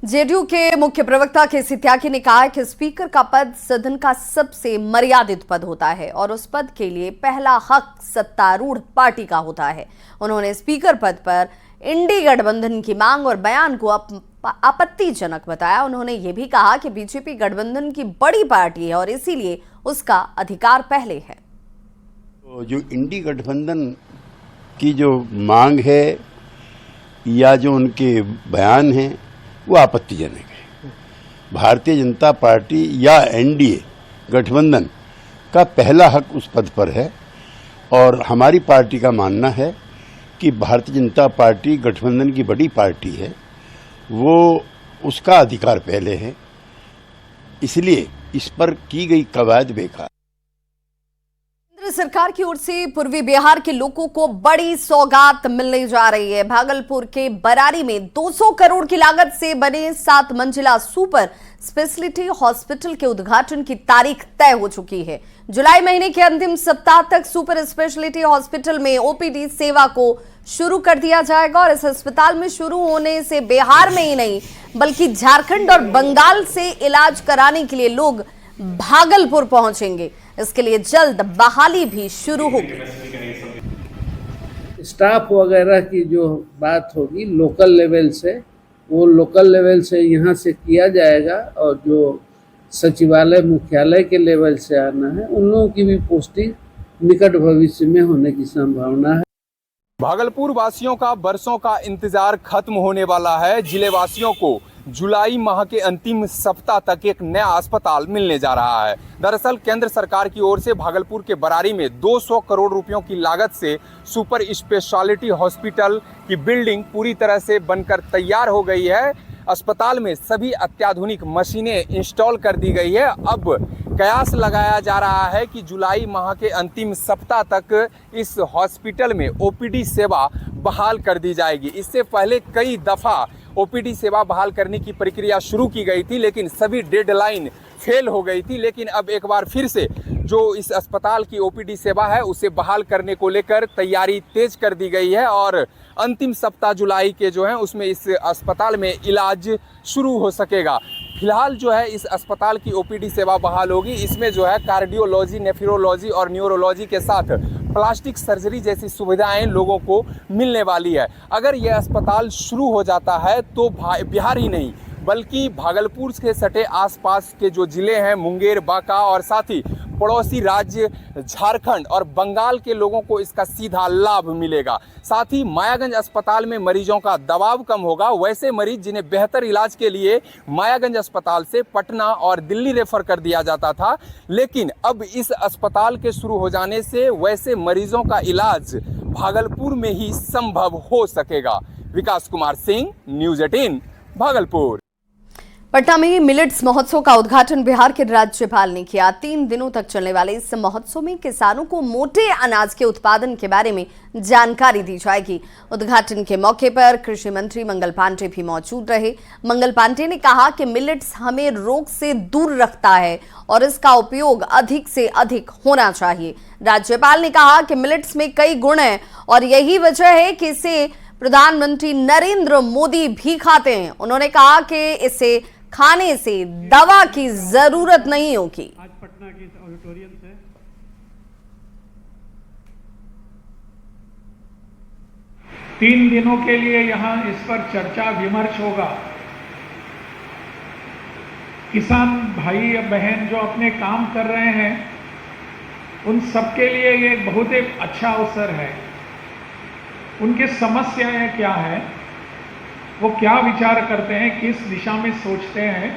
JDU के मुख्य प्रवक्ता केसी त्यागी ने कहा है कि स्पीकर का पद सदन का सबसे मर्यादित पद होता है और उस पद के लिए पहला हक सत्तारूढ़ पार्टी का होता है। उन्होंने स्पीकर पद पर इंडी गठबंधन की मांग और बयान को आपत्तिजनक बताया। उन्होंने ये भी कहा कि बीजेपी गठबंधन की बड़ी पार्टी है और इसीलिए उसका अधिकार पहले है। तो जो इंडी गठबंधन की जो मांग है या जो उनके बयान हैं वो आपत्तिजनक है। भारतीय जनता पार्टी या एनडीए गठबंधन का पहला हक उस पद पर है और हमारी पार्टी का मानना है कि भारतीय जनता पार्टी गठबंधन की बड़ी पार्टी है, वो उसका अधिकार पहले है, इसलिए इस पर की गई कवायद बेकार। केंद्र सरकार की ओर से पूर्वी बिहार के लोगों को बड़ी सौगात मिलने जा रही है। भागलपुर के बरारी में 200 करोड़ की लागत से बने 7 मंजिला सुपर स्पेशलिटी हॉस्पिटल के उद्घाटन की तारीख तय हो चुकी है। जुलाई महीने के अंतिम सप्ताह तक सुपर स्पेशलिटी हॉस्पिटल में ओपीडी सेवा को शुरू कर दिया जाएगा और इस अस्पताल में शुरू होने से बिहार में ही नहीं बल्कि झारखंड और बंगाल से इलाज कराने के लिए लोग भागलपुर पहुंचेंगे। इसके लिए जल्द बहाली भी शुरू होगी। स्टाफ वगैरह की जो बात होगी लोकल लेवल से, वो लोकल लेवल से यहाँ से किया जाएगा और जो सचिवालय मुख्यालय के लेवल से आना है उन लोगों की भी पोस्टिंग निकट भविष्य में होने की संभावना है। भागलपुर वासियों का बरसों का इंतजार खत्म होने वाला है। जिले वासियों को जुलाई माह के अंतिम सप्ताह तक एक नया अस्पताल मिलने जा रहा है। दरअसल केंद्र सरकार की ओर से भागलपुर के बरारी में 200 करोड़ रुपयों की लागत से सुपर स्पेशलिटी हॉस्पिटल की बिल्डिंग पूरी तरह से बनकर तैयार हो गई है। अस्पताल में सभी अत्याधुनिक मशीनें इंस्टॉल कर दी गई है। अब कयास लगाया जा रहा है कि जुलाई माह के अंतिम सप्ताह तक इस हॉस्पिटल में ओपीडी सेवा बहाल कर दी जाएगी। इससे पहले कई दफ़ा ओपीडी सेवा बहाल करने की प्रक्रिया शुरू की गई थी, लेकिन सभी डेडलाइन फेल हो गई थी। लेकिन अब एक बार फिर से जो इस अस्पताल की ओपीडी सेवा है उसे बहाल करने को लेकर तैयारी तेज कर दी गई है और अंतिम सप्ताह जुलाई के जो है उसमें इस अस्पताल में इलाज शुरू हो सकेगा। फिलहाल जो है इस अस्पताल की ओपीडी सेवा बहाल होगी। इसमें जो है कार्डियोलॉजी, नेफ्रोलॉजी और न्यूरोलॉजी के साथ प्लास्टिक सर्जरी जैसी सुविधाएं लोगों को मिलने वाली है। अगर यह अस्पताल शुरू हो जाता है तो बिहार ही नहीं बल्कि भागलपुर के सटे आसपास के जो जिले हैं मुंगेर, बांका और साथ ही पड़ोसी राज्य झारखंड और बंगाल के लोगों को इसका सीधा लाभ मिलेगा। साथ ही मायागंज अस्पताल में मरीजों का दबाव कम होगा। वैसे मरीज जिन्हें बेहतर इलाज के लिए मायागंज अस्पताल से पटना और दिल्ली रेफर कर दिया जाता था, लेकिन अब इस अस्पताल के शुरू हो जाने से वैसे मरीजों का इलाज भागलपुर में ही संभव हो सकेगा। विकास कुमार सिंह, न्यूज़ 18 भागलपुर। पटना में मिलेट्स महोत्सव का उद्घाटन बिहार के राज्यपाल ने किया। 3 दिनों तक चलने वाले इस महोत्सव में किसानों को मोटे अनाज के उत्पादन के बारे में जानकारी दी जाएगी। उद्घाटन के मौके पर कृषि मंत्री मंगल पांडे भी मौजूद रहे। मंगल पांडे ने कहा कि मिलेट्स हमें रोग से दूर रखता है और इसका उपयोग अधिक से अधिक होना चाहिए। राज्यपाल ने कहा कि मिलेट्स में कई गुण हैं और यही वजह है कि इसे प्रधानमंत्री नरेंद्र मोदी भी खाते हैं। उन्होंने कहा कि इसे खाने से दवा की जरूरत नहीं होगी। आज पटना के ऑडिटोरियम से 3 दिनों के लिए यहाँ इस पर चर्चा विमर्श होगा। किसान भाई या बहन जो अपने काम कर रहे हैं उन सबके लिए ये बहुत एक अच्छा अवसर है। उनकी समस्याएं क्या है, वो क्या विचार करते हैं, किस दिशा में सोचते हैं,